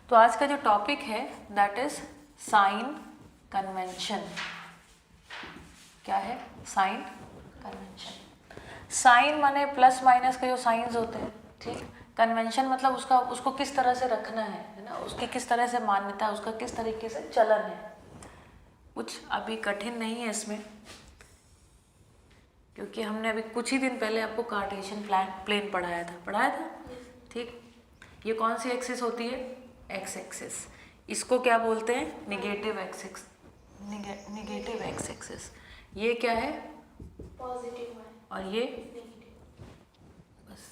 तो आज का जो टॉपिक है दैट इज साइन कन्वेंशन। क्या है? Sign convention. साइन माने प्लस माइनस के जो साइंस होते हैं, ठीक। कन्वेंशन मतलब उसको किस तरह से रखना है ना, उसकी किस तरह से मान्यता, उसका किस तरीके से चलन है। कुछ अभी कठिन नहीं है इसमें, क्योंकि हमने अभी कुछ ही दिन पहले आपको कार्टेशियन प्लेन पढ़ाया था, ठीक। ये कौन सी एक्सिस होती है? X axis. इसको क्या बोलते हैं? Negative axis. Negative x axis. ये क्या है? पॉजिटिव और ये बस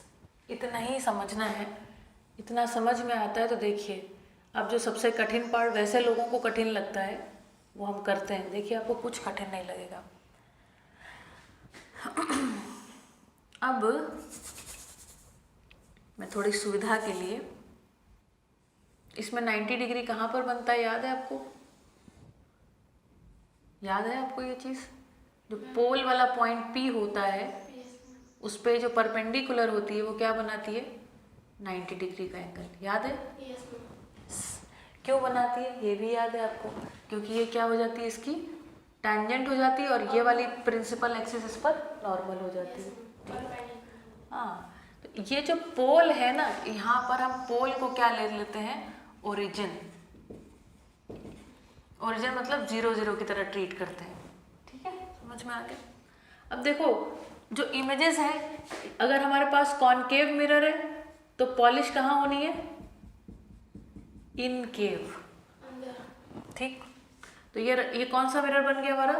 इतना ही समझना है। इतना समझ में आता है तो देखिए, अब जो सबसे कठिन पार्ट वैसे लोगों को कठिन लगता है वो हम करते हैं। देखिए आपको कुछ कठिन नहीं लगेगा। अब मैं थोड़ी सुविधा के लिए, इसमें 90 डिग्री कहाँ पर बनता है याद है आपको? याद है आपको ये चीज़? जो पोल वाला पॉइंट P होता है उस पे जो परपेंडिकुलर होती है वो क्या बनाती है? 90 डिग्री का एंगल। याद है? क्यों बनाती है ये भी याद है आपको? क्योंकि ये क्या हो जाती है, इसकी टैंजेंट हो जाती है और ये वाली प्रिंसिपल एक्सिस इस पर नॉर्मल हो जाती है। हाँ, तो ये जो पोल है ना, यहाँ पर हम पोल को क्या ले लेते हैं? ओरिजिन। ओरिजिन मतलब 0 0 की तरह ट्रीट करते हैं, ठीक है? समझ में आ गया? अब देखो जो इमेजेस हैं, अगर हमारे पास कॉनकेव मिरर है तो पॉलिश कहाँ होनी है? इनकेव, ठीक। तो ये कौन सा मिरर बन गया हमारा?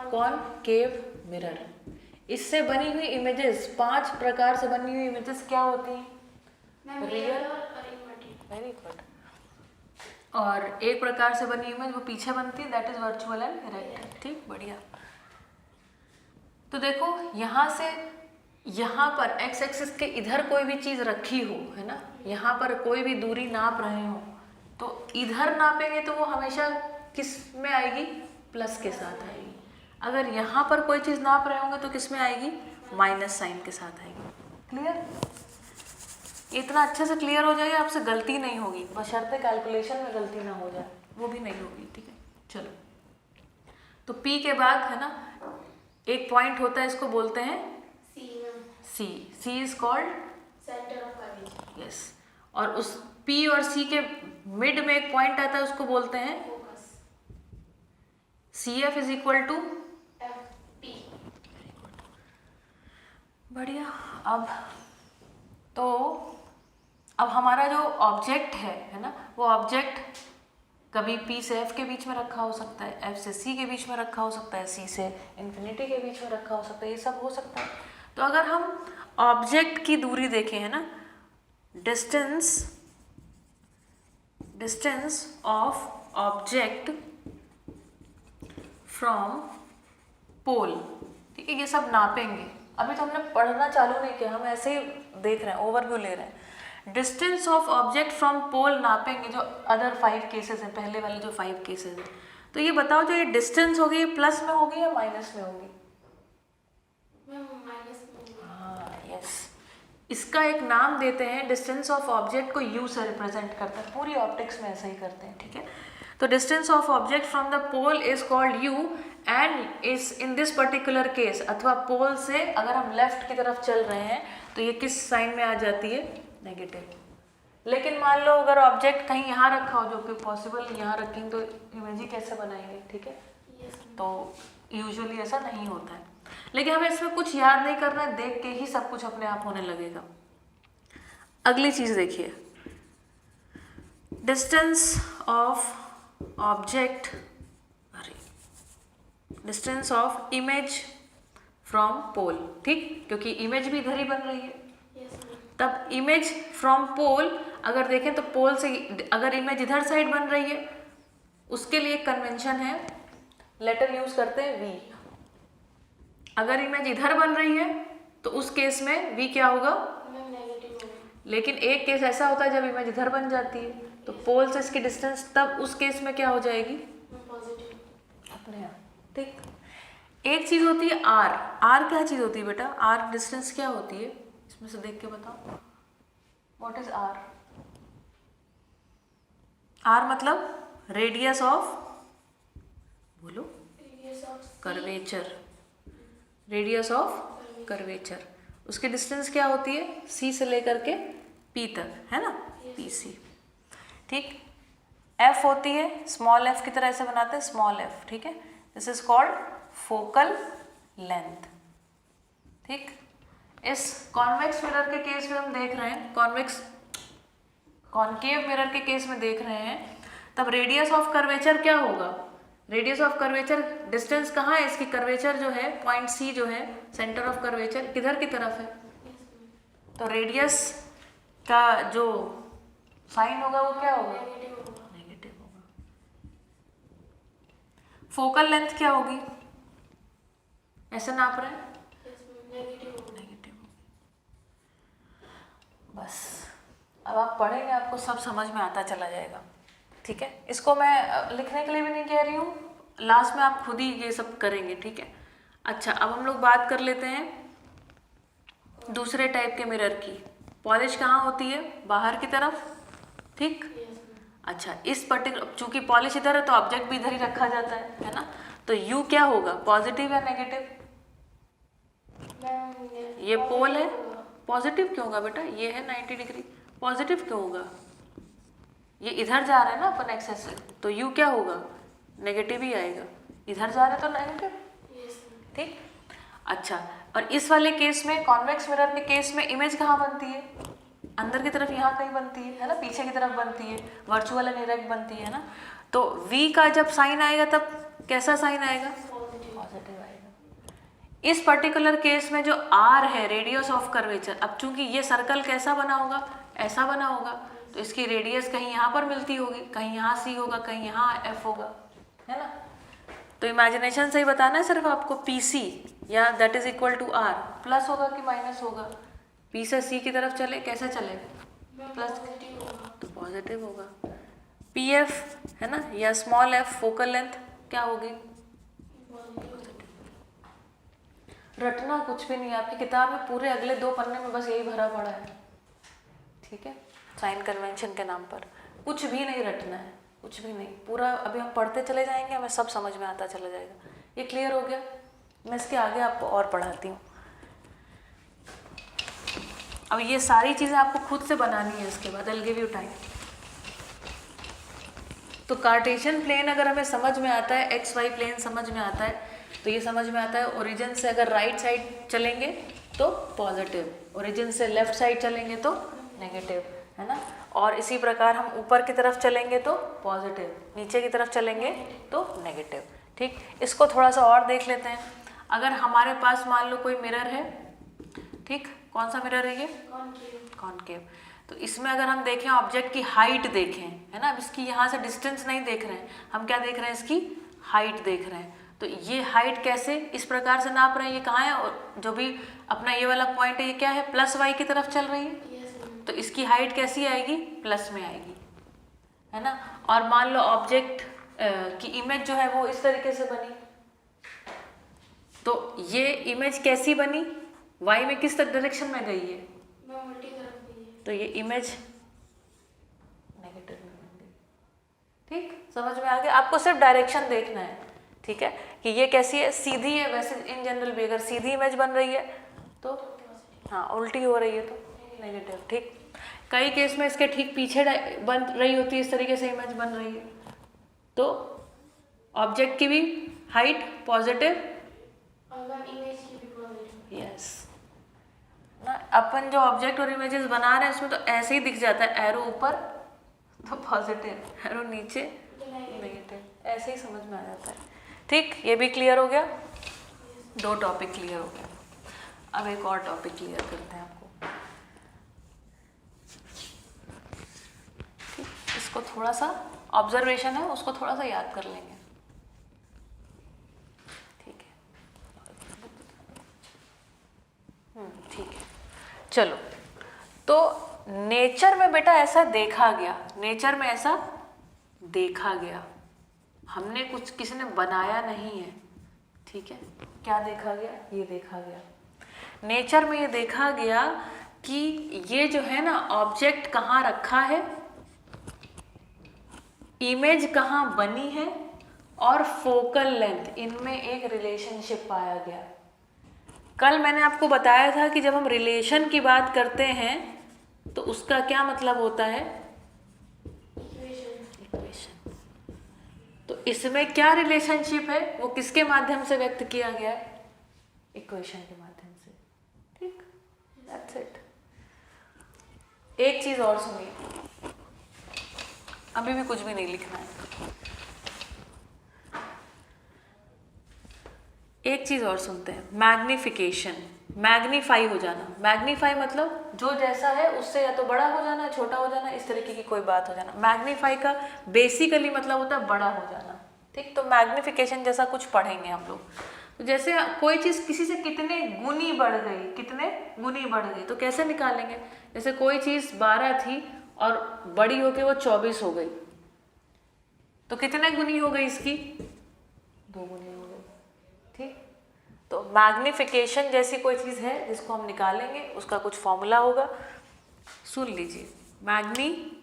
Concave mirror. इससे बनी हुई इमेजेस, 5 प्रकार से बनी हुई इमेजेस क्या होती हैं? Real, very good. और एक प्रकार से बनी इमेज वो पीछे बनती है, that is virtual and erected, ठीक। बढ़िया। तो देखो यहाँ से यहाँ पर एक्स एक्सिस के इधर कोई भी चीज़ रखी हो, है ना, यहाँ पर कोई भी दूरी नाप रहे हो तो इधर नापेंगे तो वो हमेशा किस में आएगी? प्लस के साथ आएगी। अगर यहाँ पर कोई चीज़ नाप रहे होंगे तो किस में आएगी? माइनस साइन के साथ आएगी। क्लियर? इतना अच्छे से क्लियर हो जाएगा, आपसे गलती नहीं होगी, बशर्ते कैलकुलेशन में गलती ना हो जाए, वो भी नहीं होगी, ठीक है। चलो, तो P के बाद है ना एक पॉइंट होता है, इसको बोलते हैं C। C is called centre of gravity. Yes. और उस P और C के मिड में एक पॉइंट आता है, उसको बोलते हैं focus. CF is equal to FP। बढ़िया। अब हमारा जो ऑब्जेक्ट है ना, वो ऑब्जेक्ट कभी P से F के बीच में रखा हो सकता है, F से C के बीच में रखा हो सकता है, C से इन्फिनिटी के बीच में रखा हो सकता है, ये सब हो सकता है। तो अगर हम ऑब्जेक्ट की दूरी देखें, है ना, distance of object from pole, ठीक है, ये सब नापेंगे। अभी तो हमने पढ़ना चालू नहीं किया, हम ऐसे ही देख रहे हैं, ओवरव्यू ले रहे हैं। Distance of object from pole नापेंगे, जो अदर 5 केसेस हैं, पहले वाले जो 5 केसेस हैं। तो ये बताओ, जो ये डिस्टेंस होगी ये प्लस में होगी या माइनस में होगी? हाँ, यस। इसका एक नाम देते हैं, डिस्टेंस ऑफ ऑब्जेक्ट को U से रिप्रेजेंट करते हैं, पूरी ऑप्टिक्स में ऐसा ही करते हैं, ठीक है। तो distance of object from the pole is called U and is in this particular case, अथवा पोल से अगर हम लेफ्ट की तरफ चल रहे हैं तो ये किस साइन में आ जाती है? नेगेटिव। लेकिन मान लो अगर ऑब्जेक्ट कहीं यहाँ रखा हो, जो कि पॉसिबल यहाँ रखेंगे तो इमेज ही कैसे बनाएंगे, ठीक है। तो यूजुअली ऐसा नहीं होता है, लेकिन हमें इसमें कुछ याद नहीं करना है, देख के ही सब कुछ अपने आप होने लगेगा। अगली चीज देखिए, distance of object, distance of image from pole, ठीक, क्योंकि इमेज भी इधर ही बन रही है। तब इमेज फ्रॉम पोल अगर देखें तो पोल से अगर इमेज इधर साइड बन रही है, उसके लिए एक कन्वेंशन है, लेटर यूज करते हैं V। अगर इमेज इधर बन रही है तो उस केस में V क्या होगा? लेकिन एक केस ऐसा होता है जब इमेज इधर बन जाती है तो पोल से इसकी डिस्टेंस तब उस केस में क्या हो जाएगी? अपने आप, ठीक। एक चीज होती है R क्या चीज होती है बेटा? R डिस्टेंस क्या होती है? इसमें से देख के बताओ, व्हाट इज R? आर मतलब रेडियस ऑफ, बोलो, Radius of curvature, radius of curvature. उसकी डिस्टेंस क्या होती है, सी से लेकर के पी तक, है ना, पी सी। ठीक, एफ होती है, स्मॉल एफ की तरह ऐसे बनाते हैं, स्मॉल एफ, ठीक है। This is called focal length. ठीक, इस कॉन्वेक्स मिरर के केस में हम देख रहे हैं, कॉनकेव मिरर के केस में देख रहे हैं, तब रेडियस ऑफ कर्वेचर क्या होगा, रेडियस ऑफ कर्वेचर, डिस्टेंस कहाँ है इसकी, कर्वेचर जो है पॉइंट सी जो है, सेंटर ऑफ कर्वेचर किधर की तरफ है, तो रेडियस का जो साइन होगा वो क्या होगा, negative होगा। नेगेटिव होगा। फोकल लेंथ क्या होगी, ऐसे नाप रहे हैं, Negative होगा। नेगेटिव होगी। बस अब आप पढ़ेंगे आपको सब समझ में आता चला जाएगा। ठीक है, इसको मैं लिखने के लिए भी नहीं कह रही हूँ, लास्ट में आप खुद ही ये सब करेंगे। ठीक है, अच्छा अब हम लोग बात कर लेते हैं दूसरे टाइप के मिरर की। पॉलिश कहाँ होती है, बाहर की तरफ। ठीक, अच्छा इस पर्टिकुलर, चूंकि पॉलिश इधर है तो ऑब्जेक्ट भी इधर ही रखा जाता है ना, तो यू क्या होगा, पॉजिटिव या नेगेटिव, ये पोल है, पॉजिटिव क्यों होगा बेटा, ये है 90 डिग्री, पॉजिटिव क्यों होगा, ये इधर जा रहा है ना अपन एक्सेस से, तो यू क्या होगा, नेगेटिव ही आएगा, इधर जा रहा है तो नेगेटिव। ठीक, अच्छा और इस वाले केस में, कॉन्वेक्स मिरर के केस में इमेज कहाँ बनती है, अंदर की तरफ यहाँ कहीं बनती है ना, पीछे की तरफ बनती है, वर्चुअल एंड इरेक्ट बनती है ना, तो V का जब साइन आएगा तब कैसा साइन आएगा, पॉजिटिव आएगा। इस पर्टिकुलर केस में जो R है, रेडियस ऑफ कर्वेचर, अब चूंकि ये सर्कल कैसा बना होगा, ऐसा बना होगा, तो इसकी रेडियस कहीं यहाँ पर मिलती होगी, कहीं यहाँ C होगा, कहीं यहाँ F होगा, है ना। तो इमेजिनेशन से ही बताना है सिर्फ आपको, PC या that is equal to R, plus होगा कि माइनस होगा, P से C की तरफ चले, कैसे चले, प्लस, तो पॉजिटिव होगा। PF है ना, या स्मॉल f फोकल लेंथ क्या होगी, रटना कुछ भी नहीं है, आपकी किताब में पूरे अगले 2 पन्ने में बस यही भरा पड़ा है। ठीक है, साइन कन्वेंशन के नाम पर कुछ भी नहीं रटना है, कुछ भी नहीं, पूरा अभी हम पढ़ते चले जाएंगे, हमें सब समझ में आता चला जाएगा। ये क्लियर हो गया, मैं इसके आगे आपको और पढ़ाती हूँ। अब ये सारी चीज़ें आपको खुद से बनानी है, इसके बाद I'll give you टाइम। तो कार्टेशियन प्लेन अगर हमें समझ में आता है, एक्स वाई प्लेन समझ में आता है, तो ये समझ में आता है ओरिजिन से अगर राइट साइड चलेंगे तो पॉजिटिव, ओरिजिन से लेफ्ट साइड चलेंगे तो नेगेटिव, है ना। और इसी प्रकार हम ऊपर की तरफ चलेंगे तो पॉजिटिव, नीचे की तरफ चलेंगे तो नेगेटिव। ठीक, इसको थोड़ा सा और देख लेते हैं। अगर हमारे पास मान लो कोई मिरर है, ठीक, कौन सा मिरर है ये, कॉनकेव, तो इसमें अगर हम देखें ऑब्जेक्ट की हाइट देखें, है ना, अब इसकी यहाँ से डिस्टेंस नहीं देख रहे हैं हम, क्या देख रहे हैं, इसकी हाइट देख रहे हैं। तो ये हाइट कैसे इस प्रकार से नाप रहे हैं, ये कहाँ है, और जो भी अपना ये वाला पॉइंट है ये क्या है, प्लस वाई की तरफ चल रही है, तो इसकी हाइट कैसी आएगी, प्लस में आएगी, है ना। और मान लो ऑब्जेक्ट की इमेज जो है वो इस तरीके से बनी, तो ये इमेज कैसी बनी, वाई में किस डायरेक्शन में गई है, तो ये इमेज नेगेटिव में बन गई। ठीक, समझ में आ गया, आपको सिर्फ डायरेक्शन देखना है। ठीक है, कि ये कैसी है, सीधी है, वैसे इन जनरल भी अगर सीधी इमेज बन रही है तो हाँ, उल्टी हो रही है तो नेगेटिव। ठीक, कई केस में इसके ठीक पीछे बन रही होती है, इस तरीके से इमेज बन रही है, तो ऑब्जेक्ट की भी हाइट पॉजिटिव, यस ना। अपन जो ऑब्जेक्ट और इमेजेस बना रहे हैं उसमें तो ऐसे ही दिख जाता है, एरो ऊपर तो पॉजिटिव, एरो नीचे नेगेटिव, ऐसे ही समझ में आ जाता है। ठीक, ये भी क्लियर हो गया, 2 टॉपिक क्लियर हो गया। अब एक और टॉपिक क्लियर करते हैं आपको। ठीक, इसको थोड़ा सा ऑब्जर्वेशन है, उसको थोड़ा सा याद कर लेंगे। ठीक है, ठीक है, चलो। तो नेचर में बेटा ऐसा देखा गया, नेचर में ऐसा देखा गया, हमने कुछ किसी ने बनाया नहीं है। ठीक है, क्या देखा गया, ये देखा गया नेचर में, ये देखा गया कि ये जो है ना ऑब्जेक्ट कहाँ रखा है, इमेज कहाँ बनी है और फोकल लेंथ, इनमें एक रिलेशनशिप पाया गया। कल मैंने आपको बताया था कि जब हम रिलेशन की बात करते हैं तो उसका क्या मतलब होता है, इक्वेशन। तो इसमें क्या रिलेशनशिप है, वो किसके माध्यम से व्यक्त किया गया है, इक्वेशन के माध्यम से। ठीक, दैट्स इट। एक चीज और सुनिए, अभी भी कुछ भी नहीं लिखना है। एक चीज और सुनते हैं, मैग्निफिकेशन, मैग्नीफाई हो जाना। मैग्नीफाई मतलब जो जैसा है उससे या तो बड़ा हो जाना, छोटा हो जाना, इस तरीके की कोई बात हो जाना। मैग्नीफाई का बेसिकली मतलब होता है बड़ा हो जाना। ठीक, तो मैग्निफिकेशन जैसा कुछ पढ़ेंगे हम लोग। तो जैसे कोई चीज किसी से कितने गुनी बढ़ गई, कितने गुनी बढ़ गई, तो कैसे निकालेंगे। जैसे कोई चीज 12 थी और बड़ी होके वो 24 हो गई, तो कितने गुनी हो गई इसकी, 2 गुनी हो गई। ठीक, तो मैग्निफिकेशन जैसी कोई चीज है जिसको हम निकालेंगे, उसका कुछ फॉर्मूला होगा, सुन लीजिए। मैग्निफिकेशन,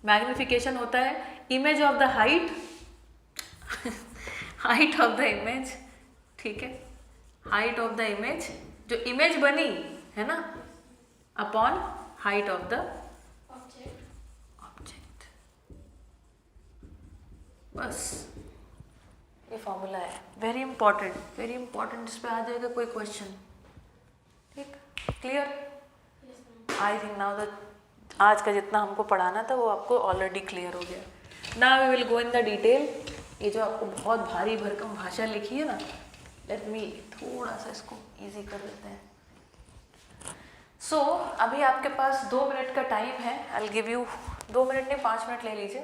मैग्निफिकेशन होता है image of the height, height of the image. ठीक है, हाइट ऑफ द इमेज, जो इमेज बनी है ना, upon height of the object. बस ये फॉर्मूला है, वेरी इंपॉर्टेंट, वेरी इंपॉर्टेंट। इस पे आ जाएगा कोई क्वेश्चन। ठीक, clear. I think now that आज का जितना हमको पढ़ाना था वो आपको ऑलरेडी क्लियर हो गया। Now we will go in the detail. ये जो आपको बहुत भारी भरकम भाषा लिखी है ना, लेट मी थोड़ा सा इसको इजी कर देते हैं। सो अभी आपके पास 2 मिनट का टाइम है। I will give you 2 minute नहीं, 5 मिनट ले लीजिए।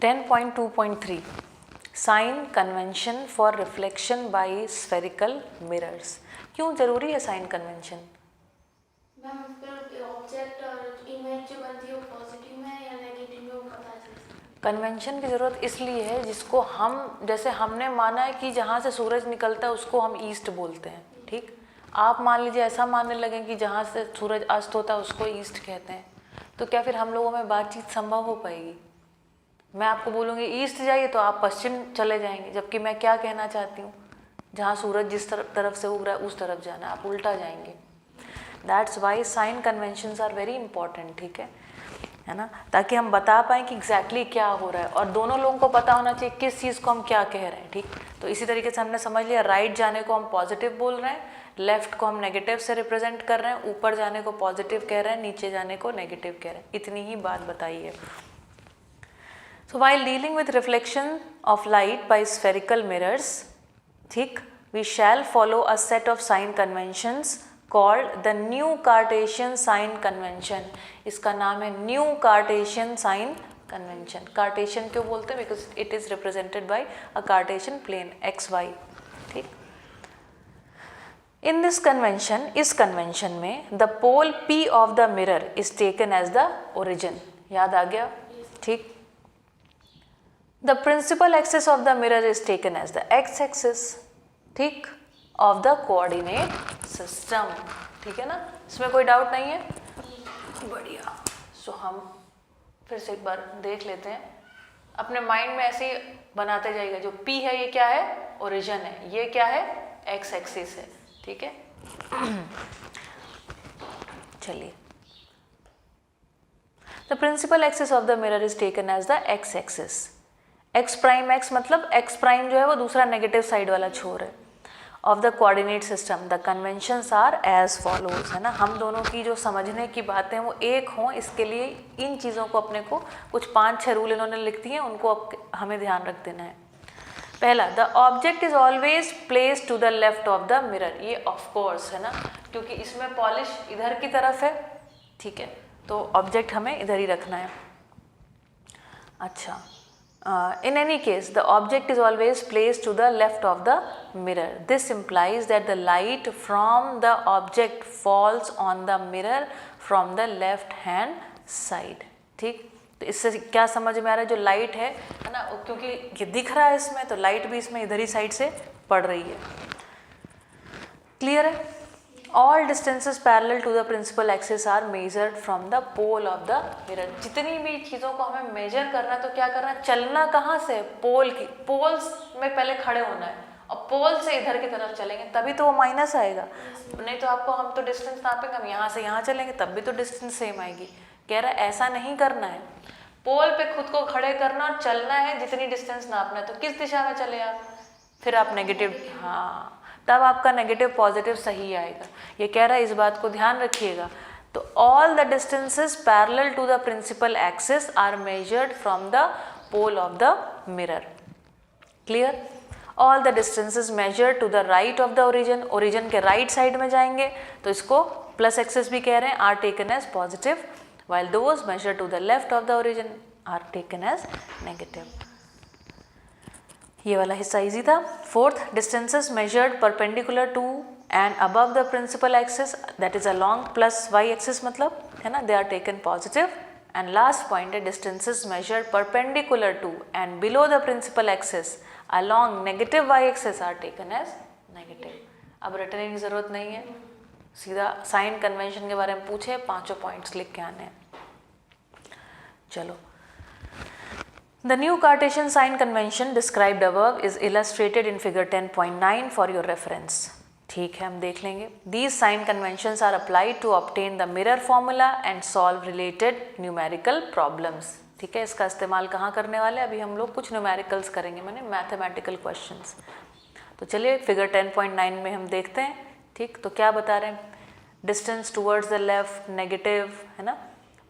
10.2.3 sign convention for reflection by spherical mirrors. क्यों जरूरी है साइन कन्वेंशन? मैम फिर ऑब्जेक्ट और इमेज जो बनती है वो पॉजिटिव में या नेगेटिव में वो पता चलता है। कन्वेंशन की ज़रूरत इसलिए है जिसको हम, जैसे हमने माना है कि जहाँ से सूरज निकलता है उसको हम ईस्ट बोलते हैं। ठीक, आप मान लीजिए ऐसा मानने लगे कि जहाँ से सूरज अस्त होता है उसको ईस्ट कहते हैं, तो क्या फिर हम लोगों में बातचीत संभव हो पाएगी? मैं आपको बोलूँगी ईस्ट जाइए तो आप पश्चिम चले जाएंगे, जबकि मैं क्या कहना चाहती हूँ, जहाँ सूरज जिस तरफ से उग रहा है उस तरफ जाना, आप उल्टा जाएंगे। That's why sign conventions are very important. ठीक है ना, ताकि हम बता पाएँ कि एग्जैक्टली क्या हो रहा है, और दोनों लोगों को पता होना चाहिए किस चीज़ को हम क्या कह रहे हैं। ठीक, तो इसी तरीके से हमने समझ लिया, राइट जाने को हम पॉजिटिव बोल रहे हैं, लेफ्ट को हम नेगेटिव से रिप्रेजेंट कर रहे हैं, ऊपर जाने को पॉजिटिव कह रहे हैं, नीचे जाने को नेगेटिव कह रहे हैं। इतनी ही बात बताई है। So while dealing with reflection of light by spherical mirrors, ठीक, we shall follow a set of sign conventions called the new Cartesian sign convention. इसका नाम है new Cartesian sign convention. Cartesian क्यों बोलते हैं? Because it is represented by a Cartesian plane XY। ठीक, in this convention, इस convention में the pole P of the mirror is taken as the origin. याद आ गया? ठीक, the principal axis of the mirror is taken as the x-axis, ठीक, of the coordinate system। ठीक है ना, इसमें कोई डाउट नहीं है? बढ़िया। सो हम फिर से एक बार देख लेते हैं, अपने माइंड में ऐसे ही बनाते जाइएगा। जो P है ये क्या है? ओरिजिन है। ये क्या है? x-axis है। ठीक है, चलिए। The principal axis of the mirror is taken as the x-axis। x prime x मतलब x प्राइम जो है वो दूसरा नेगेटिव साइड वाला छोर है of the coordinate system. The conventions are as follows, है ना। हम दोनों की जो समझने की बातें वो एक हों, इसके लिए इन चीज़ों को अपने को कुछ 5-6 रूल इन्होंने लिख दिए, उनको हमें ध्यान रख देना है। पहला, the object is always place to the left of the mirror. ये ऑफ कोर्स है ना, क्योंकि इसमें पॉलिश इधर की तरफ है। ठीक है, तो ऑब्जेक्ट हमें इधर ही रखना है। अच्छा, in any case the object is always placed to the left of the mirror. This implies that the light from the object falls on the mirror from the left hand side। ठीक, तो इससे क्या समझ में आ रहा है? जो light है ना, क्योंकि ये दिख रहा है इसमें, तो लाइट भी इसमें इधर ही साइड से पड़ रही है। क्लियर है? All distances parallel to the principal axis are measured from the pole of the mirror. जितनी भी चीज़ों को हमें मेजर करना है तो क्या करना है, चलना कहाँ से, पोल की, पोल्स में पहले खड़े होना है और पोल से इधर की तरफ चलेंगे तभी तो वो माइनस आएगा, नहीं तो आपको हम तो डिस्टेंस नापेंगे, हम यहाँ से यहाँ चलेंगे तब भी तो डिस्टेंस सेम आएगी। कह रहा है ऐसा नहीं करना है, पोल पे खुद को खड़े करना और चलना है, जितनी डिस्टेंस नापना है। तो किस दिशा में चले आप, फिर आप नेगेटिव, हाँ तब आपका नेगेटिव पॉजिटिव सही आएगा। ये कह रहा है, इस बात को ध्यान रखिएगा। तो all the distances parallel to the principal axis are measured from the pole of the mirror. Clear? All the distances measured to the right of the origin, origin के राइट साइड में जाएंगे तो इसको प्लस एक्सिस भी कह रहे हैं, are taken as positive, while those measured to the left of the origin are taken as negative. ये वाला हिस्सा इजी था। Fourth, distances measured perpendicular to and above the principal axis, that is along plus y axis मतलब है ना, they are taken positive. And last point है distances measured perpendicular to and below the principal axis along negative y axis are taken as negative. अब रटने की ज़रूरत नहीं है, सीधा साइन कन्वेंशन के बारे में पूछे, पांचों पॉइंट्स लिख के आने हैं। चलो, the new Cartesian sign convention described above is illustrated in figure 10.9 for your reference. ठीक है, हम देख लेंगे। These sign conventions are applied to obtain the mirror formula and solve related numerical problems. ठीक है, इसका इस्तेमाल कहाँ करने वाले, अभी हम लोग कुछ न्यूमेरिकल्स करेंगे, माने मैथमेटिकल क्वेश्चंस। तो चलिए फिगर 10.9 में हम देखते हैं। ठीक, तो क्या बता रहे हैं, distance towards the left negative है ना,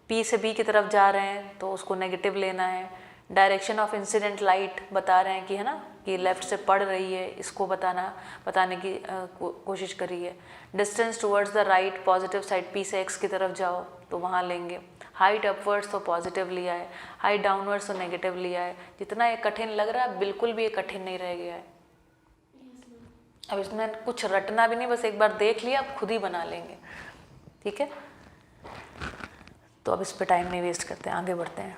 P से B की तरफ जा रहे हैं तो उसको नेगेटिव लेना है। डायरेक्शन ऑफ इंसिडेंट लाइट बता रहे हैं कि है ना, कि लेफ़्ट से पड़ रही है, इसको बताने की कोशिश करिए। Distance towards the right positive side, P से X की तरफ जाओ तो वहाँ लेंगे। हाइट अपवर्ड्स तो पॉजिटिव लिया है, हाइट डाउनवर्ड्स तो नेगेटिव लिया है। जितना ये कठिन लग रहा है बिल्कुल भी ये कठिन नहीं रह गया है। अब इसमें कुछ रटना भी नहीं, बस एक बार देख लिया, अब खुद ही बना लेंगे। ठीक है, तो अब इस पे टाइम नहीं वेस्ट करते हैं, आगे बढ़ते हैं।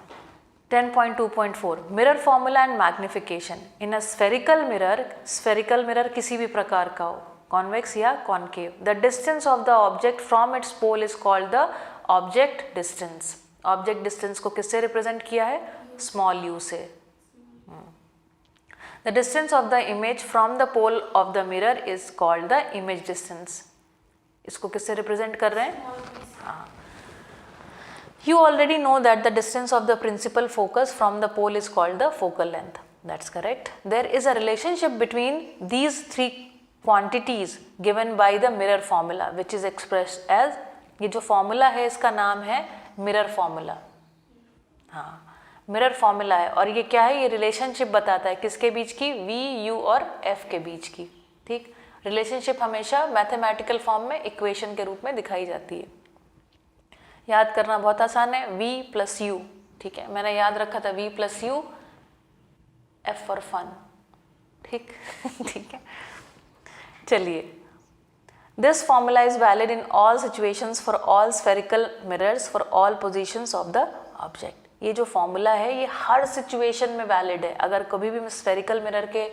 10.2.4 mirror formula and magnification in a spherical mirror. Spherical mirror किसी भी प्रकार का हो, कॉन्वेक्स या concave. The distance of the object from its pole is called the object distance. Object distance को किससे रिप्रेजेंट किया है, स्मॉल यू से। The distance of the image from the pole of the mirror is called the image distance. इसको किससे represent कर रहे हैं, हाँ। You already know that the distance of the principal focus from the pole is called the focal length. That's correct. There is a relationship between these three quantities given by the mirror formula, which is expressed as, ये जो formula है इसका नाम है mirror formula. हाँ, mirror formula है, और ये क्या है, ये relationship बताता है किसके बीच की, V, U और F के बीच की। ठीक, relationship हमेशा mathematical form में equation के रूप में दिखाई जाती है। याद करना बहुत आसान है, V प्लस यू। ठीक है, मैंने याद रखा था V plus u, F for fun. ठीक ठीक है, चलिए। This formula is valid in all situations for all spherical mirrors for all positions of the object. ये जो फॉर्मूला है ये हर सिचुएशन में वैलिड है। अगर कभी भी स्फेरिकल मिरर के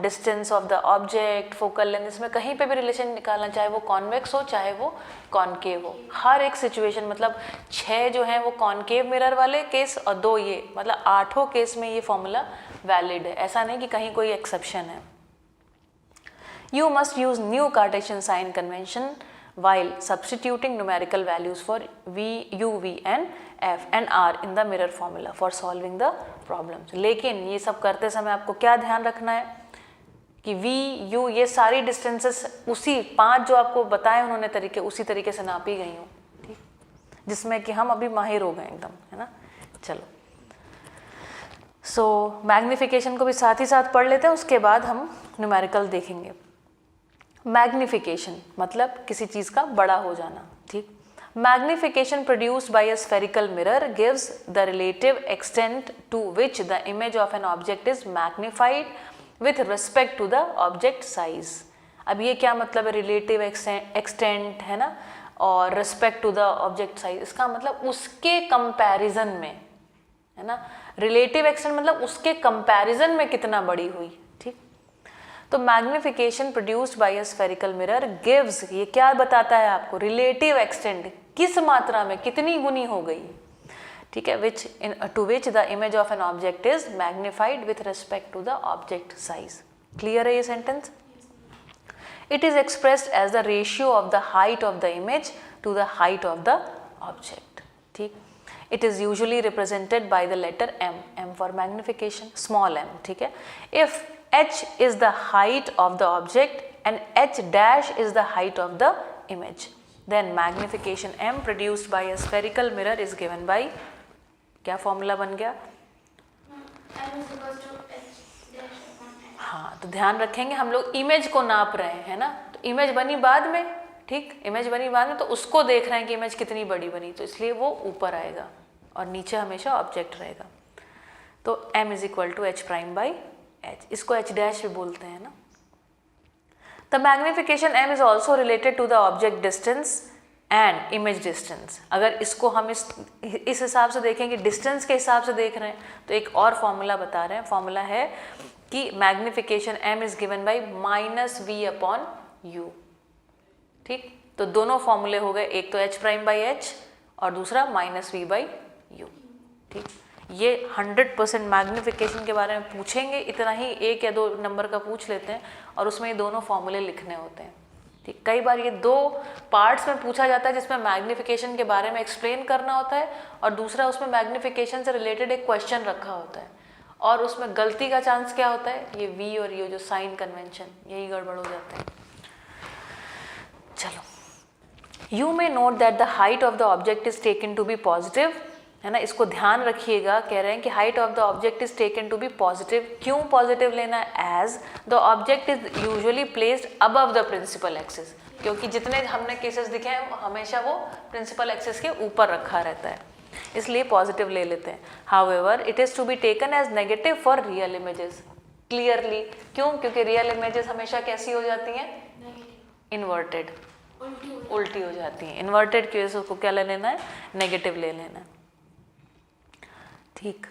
distance of the object, focal length, इसमें कहीं पे भी रिलेशन निकालना, चाहे वो कॉन्वेक्स हो चाहे वो कॉनकेव हो, हर एक सिचुएशन, मतलब 6 जो हैं वो कॉनकेव मिरर वाले केस और 2 ये, मतलब 8 केस में ये फॉर्मूला वैलिड है। ऐसा नहीं कि कहीं कोई एक्सेप्शन है। You must use new Cartesian sign convention while substituting numerical values for V, U, V and F and R in the mirror formula for solving the problems. लेकिन ये सब करते समय आपको क्या ध्यान रखना है कि V, U ये सारी डिस्टेंसेस उसी 5 जो आपको बताए उन्होंने तरीके, उसी तरीके से नापी गई हूँ, ठीक, जिसमें कि हम अभी माहिर हो गए एकदम, है ना। चलो, सो मैग्निफिकेशन को भी साथ ही साथ पढ़ लेते हैं, उसके बाद हम न्यूमेरिकल देखेंगे। मैग्निफिकेशन मतलब किसी चीज़ का बड़ा हो जाना, ठीक। Magnification produced by a spherical mirror gives the relative extent to which the image of an object is magnified with respect to the object size. अब ये क्या मतलब है, रिलेटिव एक्सटेंट है ना, और respect to the object size, इसका मतलब उसके कंपैरिजन में, है ना। रिलेटिव एक्सटेंट मतलब उसके कंपैरिजन में कितना बड़ी हुई, ठीक। तो magnification produced by a spherical mirror gives, ये क्या बताता है आपको, रिलेटिव एक्सटेंट, किस मात्रा में कितनी गुनी हो गई, ठीक है, which to which the image of an object is magnified with respect to the object size. Clear है ये सेंटेंस? It is expressed as the ratio of the height of the image to the height of the object, ठीक। It is usually represented by the letter m, m for magnification, small m, ठीक है। If h is the height of the object and h dash is the height of the image, then magnification m produced by a spherical mirror is given by, क्या formula बन गया? m is equals to h dash upon m। हाँ, तो ध्यान रखेंगे हम लोग image को नाप रहे हैं ना, तो इमेज बनी बाद में, ठीक, इमेज बनी बाद में, तो उसको देख रहे हैं कि इमेज कितनी बड़ी बनी, तो इसलिए वो ऊपर आएगा और नीचे हमेशा ऑब्जेक्ट रहेगा। तो m is equal to h prime by h, इसको h डैश भी बोलते हैं ना। The magnification m is also related to the object distance and image distance. अगर इसको हम इस हिसाब से देखेंगे, डिस्टेंस के हिसाब से देख रहे हैं, तो एक और फॉर्मूला बता रहे हैं, फॉर्मूला है कि magnification m is given by -v upon u, ठीक। तो दोनों फॉर्मूले हो गए, एक तो h प्राइम बाई h और दूसरा -v बाई u, ठीक। ये 100% मैग्निफिकेशन के बारे में पूछेंगे, इतना ही 1 या 2 नंबर का पूछ लेते हैं और उसमें ये दोनों फॉर्मूले लिखने होते हैं, ठीक। कई बार ये 2 पार्ट्स में पूछा जाता है जिसमें मैग्निफिकेशन के बारे में एक्सप्लेन करना होता है और दूसरा उसमें मैग्निफिकेशन से रिलेटेड एक क्वेश्चन रखा होता है, और उसमें गलती का चांस क्या होता है, ये v और u जो साइन कन्वेंशन, यही गड़बड़ हो जाता है। चलो, you may note that the height of the object is taken to be positive, है ना, इसको ध्यान रखिएगा, कह रहे हैं कि height of the object is taken to be positive। क्यों पॉजिटिव लेना है? as the object is usually placed above the principal axis, क्योंकि जितने हमने केसेस दिखे हैं हमेशा वो प्रिंसिपल एक्सिस के ऊपर रखा रहता है, इसलिए पॉजिटिव ले लेते हैं। however it is to be taken as negative for real images, clearly, क्यों? क्योंकि रियल इमेजेस हमेशा कैसी हो जाती हैं, इन्वर्टेड, उल्टी हो जाती हैं। इन्वर्टेड की वजह से उसको क्या ले लेना है, नेगेटिव ले लेना है, ठीक।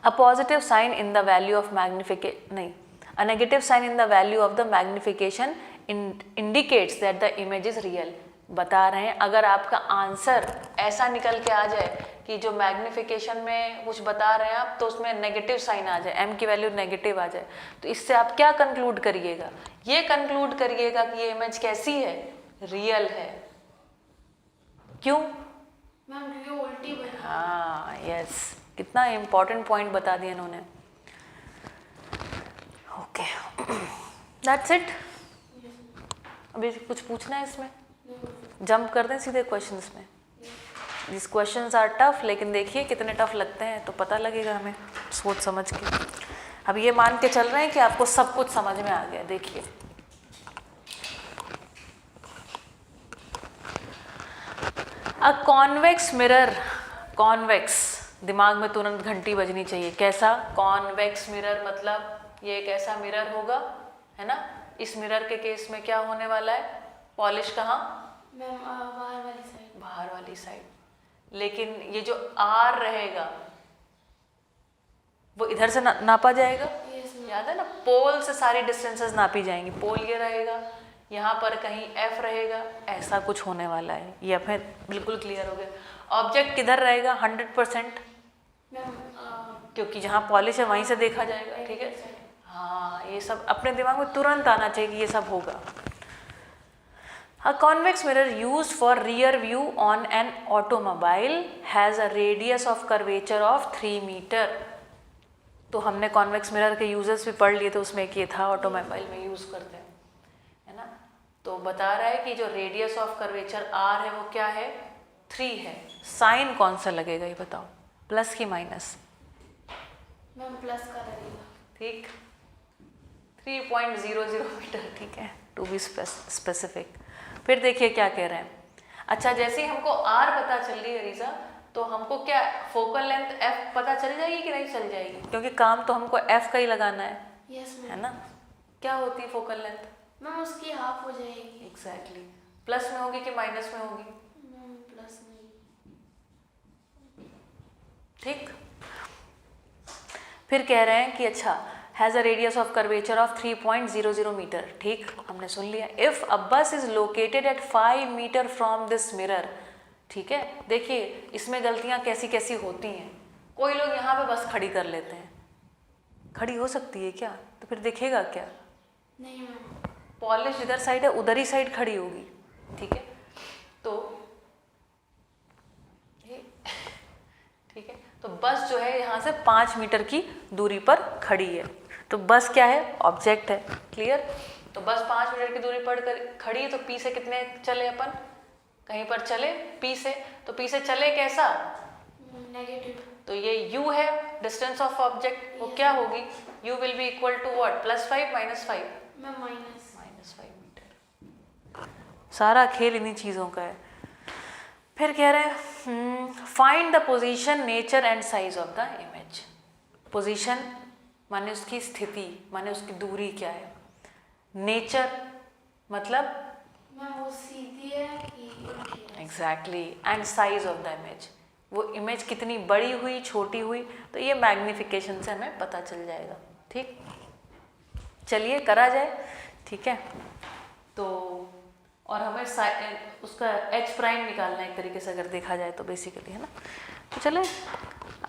A positive sign in the value of magnification, नहीं, a negative sign in the value of the magnification indicates that the image is real. बता रहे हैं अगर आपका आंसर ऐसा निकल के आ जाए कि जो मैग्निफिकेशन में कुछ बता रहे हैं आप, तो उसमें नेगेटिव साइन आ जाए, m की वैल्यू नेगेटिव आ जाए, तो इससे आप क्या कंक्लूड करिएगा, ये कंक्लूड करिएगा कि ये इमेज कैसी है, रियल है। क्यों? मैम ये उल्टी बनी। हाँ, यस, कितना इम्पोर्टेंट पॉइंट बता दिया इन्होंने। Okay, that's it. अभी कुछ पूछना है इसमें? जंप कर दें सीधे क्वेश्चंस में। दिस क्वेश्चंस आर टफ, लेकिन देखिए कितने टफ लगते हैं तो पता लगेगा हमें सोच समझ के। अब ये मान के चल रहे हैं कि आपको सब कुछ समझ में आ गया। देखिए, अ कॉन्वेक्स मिरर, कॉन्वेक्स, दिमाग में तुरंत घंटी बजनी चाहिए। कैसा कॉन्वेक्स मिरर? मतलब ये एक ऐसा मिरर होगा, है ना। इस मिरर के केस में क्या होने वाला है, पॉलिश कहाँ, मैम बाहर वाली साइड, बाहर वाली साइड। लेकिन ये जो आर रहेगा वो इधर से नापा जाएगा, याद है ना, पोल से सारी डिस्टेंसेस नापी जाएंगी। पोल ये रहेगा, यहाँ पर कहीं एफ रहेगा, ऐसा कुछ होने वाला है। ये हमें बिल्कुल क्लियर हो गया। ऑब्जेक्ट किधर रहेगा 100%, क्योंकि जहाँ पॉलिश है वहीं से देखा जाएगा, ठीक है। हाँ, ये सब अपने दिमाग में तुरंत आना चाहिए कि ये सब होगा। A convex mirror used for rear view on an automobile has a radius of curvature of 3 metre. तो हमने कॉन्वेक्स मिरर के यूजेस भी पढ़ लिए थे, उसमें एक ये था ऑटोमोबाइल में यूज़ करते हैं, है ना। तो बता रहा है कि जो रेडियस ऑफ कर्वेचर r है वो क्या है, 3 है। साइन कौन सा लगेगा ये बताओ, प्लस की माइनस? मैम प्लस का लगेगा, ठीक, 3.00 मीटर, ठीक है, टू बी स्पेसिफिक। फिर देखिए क्या कह रहे हैं। अच्छा, जैसे ही हमको r पता चल रही है रीज़ा, तो हमको क्या फोकल लेंथ f पता चल जाएगी कि नहीं चल जाएगी, क्योंकि काम तो हमको f का ही लगाना है, यस है ना। क्या होती है फोकल लेंथ? मैम उसकी हाफ हो जाएगी। एग्जैक्टली। प्लस में होगी कि माइनस में होगी? मैम प्लस में। ठीक। फिर कह रहे हैं कि अच्छा, has a radius of curvature of 3.00 metre. ठीक, हमने सुन लिया। If a bus is located at 5 metre from this mirror. ठीक है, देखिए इसमें गलतियाँ कैसी कैसी होती हैं। कोई लोग यहाँ पे बस खड़ी कर लेते हैं, खड़ी हो सकती है क्या? तो फिर दिखेगा क्या? नहीं मैम। पॉलिश इधर साइड है, उधर ही साइड खड़ी होगी। ठीक है, तो ठीक है, तो बस जो है यहाँ से 5 मीटर की दूरी पर खड़ी है। तो बस क्या है? ऑब्जेक्ट है। क्लियर? तो बस 5 मीटर की दूरी पर खड़ी है, तो पी से कितने चले अपन? कहीं पर चले पी से, तो पी से चले कैसा? नेगेटिव। तो ये u है डिस्टेंस ऑफ ऑब्जेक्ट, वो क्या होगी? u will be equal to what? +5 -5? Ma'am minus -5 metre. सारा खेल इन्हीं चीज़ों का है। फिर कह रहे हैं find the position, nature and size of the image. Position माने उसकी स्थिति, माने उसकी दूरी क्या है। नेचर मतलब मैम वो सीधी है कि उल्टी है? Exactly. And size of the image, वो इमेज कितनी बड़ी हुई, छोटी हुई, तो ये मैग्निफिकेशन से हमें पता चल जाएगा। ठीक, चलिए करा जाए। ठीक है, तो और हमें उसका एच प्राइम निकालना है एक तरीके से, अगर देखा जाए तो बेसिकली, है ना। तो चले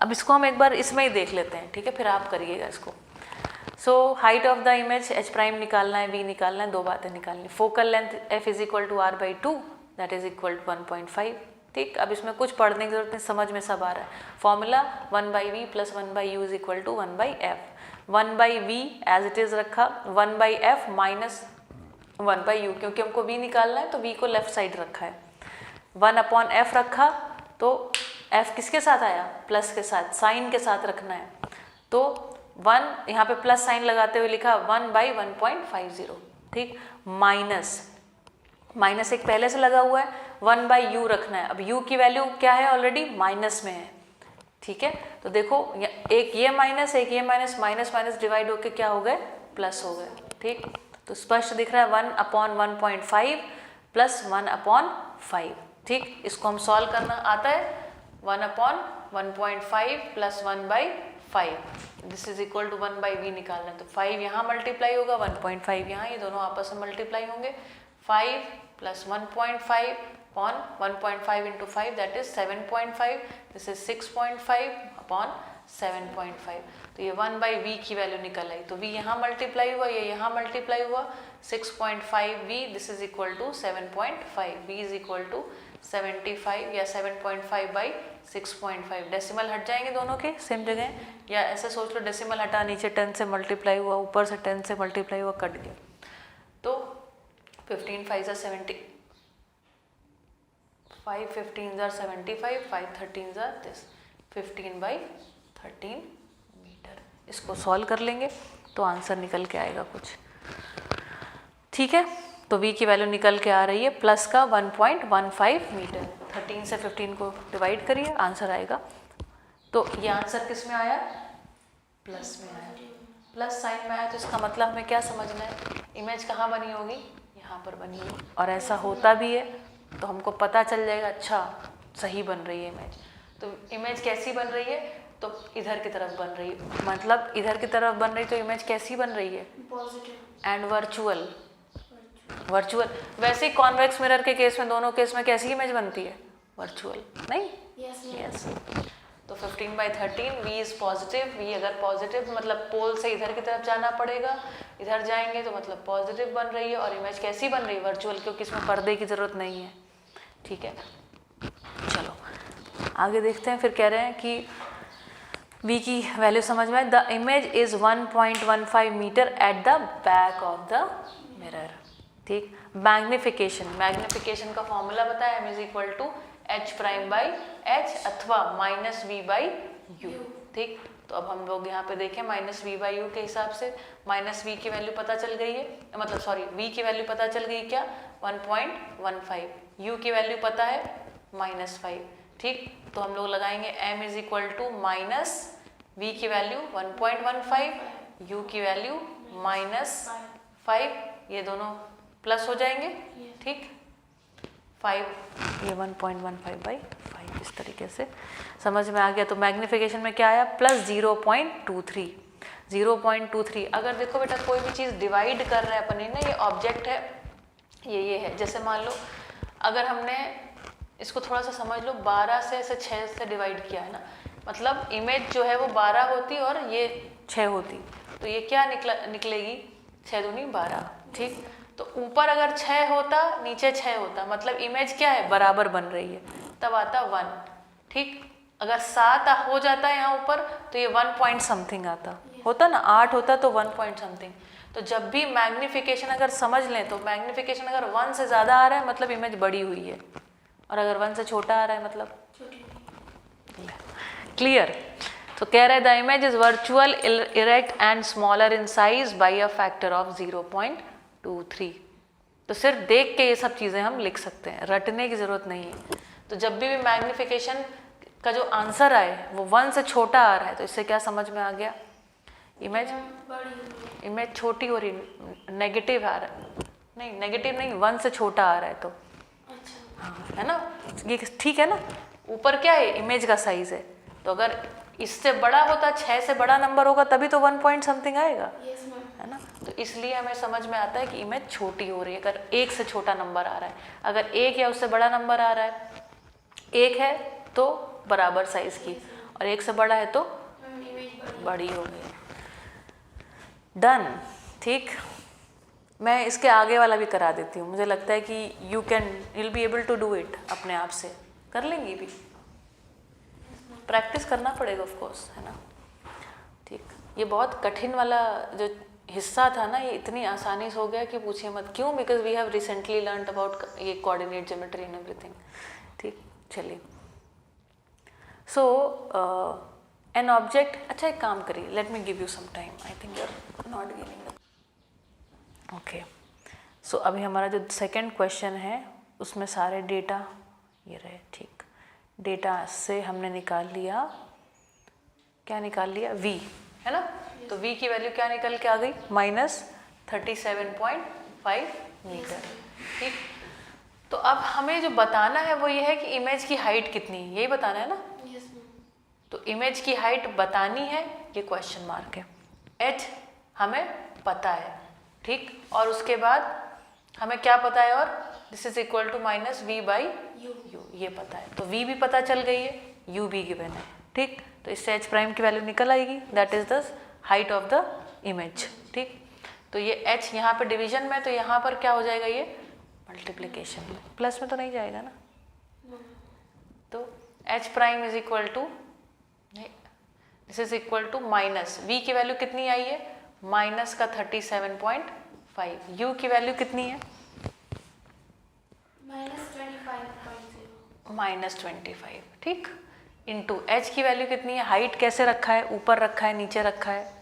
अब इसको हम एक बार इसमें ही देख लेते हैं। ठीक है, फिर आप करिएगा इसको। So height of the image h prime निकालना है, वी निकालना है, दो बातें निकालनी। Focal length f is equal to r by 2, that is equal to 1.5। ठीक, अब इसमें कुछ पढ़ने की जरूरत नहीं, समझ में सब आ रहा है। Formula 1/v plus 1/u is equal to 1/f। 1/v as it is रखा, 1/f माइनस 1/u, क्योंकि हमको v निकालना है तो v को लेफ्ट साइड रखा है। 1/f रखा, तो f किसके साथ आया? प्लस के साथ, साइन के साथ रखना है। तो 1 यहाँ पे प्लस साइन लगाते हुए लिखा 1/1.50। ठीक, माइनस एक पहले से लगा हुआ है, 1/u रखना है। अब u की वैल्यू क्या है? ऑलरेडी माइनस में है। ठीक है, तो देखो एक ये माइनस, एक ये माइनस, माइनस माइनस डिवाइड होके क्या हो गए? प्लस हो गए। ठीक, तो स्पष्ट दिख रहा है 1/1.5 प्लस 1/5। ठीक, इसको हम सॉल्व करना आता है। 1/1.5 plus 1/5, this is equal to 1/v निकालना है। तो 5 यहाँ मल्टीप्लाई होगा, 1.5 यहाँ, ये दोनों आपस में मल्टीप्लाई होंगे। 5 plus 1.5 upon 1.5 into 5, that is 7.5। This is 6.5 upon 7.5। तो ये 1/v की वैल्यू निकल आई। तो v यहाँ मल्टीप्लाई हुआ, ये यहाँ मल्टीप्लाई हुआ, 6.5v, this is equal to 7.5। v is equal to 75 या 7.5 बाई 6.5। डेसिमल हट जाएंगे दोनों के सेम जगह, या ऐसे सोच लो डेसिमल हटा, नीचे 10 से मल्टीप्लाई हुआ, ऊपर से 10 से मल्टीप्लाई हुआ, कट गया। तो 15 5 70, 5 15 75, 5 13 दिस 15/13 मीटर। इसको सॉल्व कर लेंगे तो आंसर निकल के आएगा कुछ। ठीक है, तो v की वैल्यू निकल के आ रही है प्लस का 1.15 मीटर। 13 से 15 को डिवाइड करिए, आंसर आएगा। तो ये आंसर किस में आया? प्लस में आया। प्लस साइन में आया, तो इसका मतलब हमें क्या समझना है? इमेज कहाँ बनी होगी? यहाँ पर बनी होगी। और ऐसा होता भी है तो हमको पता चल जाएगा, अच्छा सही बन रही है इमेज। तो इमेज कैसी बन रही है? तो इधर की तरफ बन रही है, मतलब इधर की तरफ बन रही, तो इमेज कैसी बन रही है? Positive and virtual. वैसे ही कॉन्वेक्स मिरर के केस में, दोनों केस में कैसी इमेज बनती है? वर्चुअल, नहीं? यस। तो 15/13 v इज पॉजिटिव। v अगर पॉजिटिव मतलब पोल से इधर की तरफ जाना पड़ेगा, इधर जाएंगे तो मतलब पॉजिटिव बन रही है। और इमेज कैसी बन रही है? वर्चुअल, क्योंकि इसमें पर्दे की ज़रूरत नहीं है। ठीक है, चलो आगे देखते हैं। फिर कह रहे हैं कि v की वैल्यू समझ में आए। The image is 1.15 metre at the back of the mirror. ठीक, मैग्निफिकेशन का फॉर्मूला बताया, m is equal to h prime by h अथवा -v/u। ठीक, तो अब हम लोग यहाँ पे देखें -v/u के हिसाब से -v की वैल्यू पता चल गई है, मतलब सॉरी v की वैल्यू पता चल गई क्या? 1.15। u की वैल्यू पता है -5। ठीक, तो हम लोग लगाएंगे m is equal to -v की वैल्यू 1.15, u की वैल्यू -5, ये दोनों प्लस हो जाएंगे। ठीक, 5 ये 1.15/5 इस तरीके से समझ में आ गया। तो मैग्निफिकेशन में क्या आया? +0.23। 0.23। अगर देखो बेटा कोई भी चीज़ डिवाइड कर रहे हैं अपन ना, ये ऑब्जेक्ट है, ये है। जैसे मान लो अगर हमने इसको थोड़ा सा समझ लो, 12 से 6 से डिवाइड किया है ना, मतलब इमेज जो है वो 12 होती और ये 6 होती, तो ये क्या निकलेगी 6 दूनी 12, ठीक। तो ऊपर अगर 6 होता नीचे 6 होता, मतलब इमेज क्या है बराबर बन रही है, तब आता 1, ठीक। अगर 7 हो जाता है यहाँ ऊपर तो ये 1 पॉइंट समथिंग आता, होता ना, 8 होता तो 1 पॉइंट समथिंग। तो जब भी मैग्निफिकेशन अगर समझ लें तो मैग्निफिकेशन अगर 1 से ज़्यादा आ रहा है मतलब इमेज बड़ी हुई है, और अगर 1 से छोटा आ रहा है मतलब क्लियर। तो कह रहे the image is virtual, erect and smaller in size by a factor of 0.23। तो सिर्फ देख के ये सब चीज़ें हम लिख सकते हैं, रटने की ज़रूरत नहीं है। तो जब भी मैग्निफिकेशन का जो आंसर आए वो 1 से छोटा आ रहा है, तो इससे क्या समझ में आ गया, इमेज छोटी हो रही, नेगेटिव आ रहा है, नहीं नेगेटिव नहीं, 1 से छोटा आ रहा है तो हाँ, है ना, ये ठीक है ना। ऊपर क्या है इमेज का साइज है, तो अगर इससे बड़ा होता, 6 से बड़ा नंबर होगा तभी तो 1 पॉइंट समथिंग आएगा, है ना। तो इसलिए हमें समझ में आता है कि इमेज छोटी हो रही है अगर 1 से छोटा नंबर आ रहा है। अगर 1 या उससे बड़ा नंबर आ रहा है, 1 है तो बराबर साइज की, और 1 से बड़ा है तो बड़ी हो गई। डन, ठीक। मैं इसके आगे वाला भी करा देती हूँ, मुझे लगता है कि you'll be able to do it, अपने आप से कर लेंगी भी, प्रैक्टिस करना पड़ेगा ऑफ कोर्स, है ना, ठीक। ये बहुत कठिन वाला जो हिस्सा था ना, ये इतनी आसानी से हो गया कि पूछिए मत, क्यों, because we have recently learned about ये कोऑर्डिनेट ज्योमेट्री एंड एवरीथिंग, ठीक। चलिए, सो एन ऑब्जेक्ट, अच्छा एक काम करिए, let me give you some time, I think you are not giving, okay. So अभी हमारा जो सेकंड क्वेश्चन है उसमें सारे डेटा ये रहे, ठीक। डेटा से हमने निकाल लिया, क्या निकाल लिया, v, है ना। तो v की वैल्यू क्या निकल के आ गई, -37.5 मीटर, ठीक। तो अब हमें जो बताना है वो ये है कि इमेज की हाइट कितनी है, यही बताना है ना। तो इमेज की हाइट बतानी है, ये क्वेश्चन मार्क है। h हमें पता है, ठीक। और उसके बाद हमें क्या पता है, और this is equal to -v/u, ये पता है। तो v भी पता चल गई है, u भी गिवन है, ठीक। तो इससे h प्राइम की वैल्यू निकल आएगी, that is the height of the image, ठीक। तो ये h यहाँ पे डिवीजन में, तो यहाँ पर क्या हो जाएगा, ये मल्टीप्लिकेशन में, प्लस में तो नहीं जाएगा ना। तो h prime is equal to, this is equal to minus, v की वैल्यू कितनी आई है, माइनस का 37.5, u की वैल्यू कितनी है, -25, ठीक। इंटू h की वैल्यू कितनी है, हाइट कैसे रखा है, ऊपर रखा है नीचे रखा है,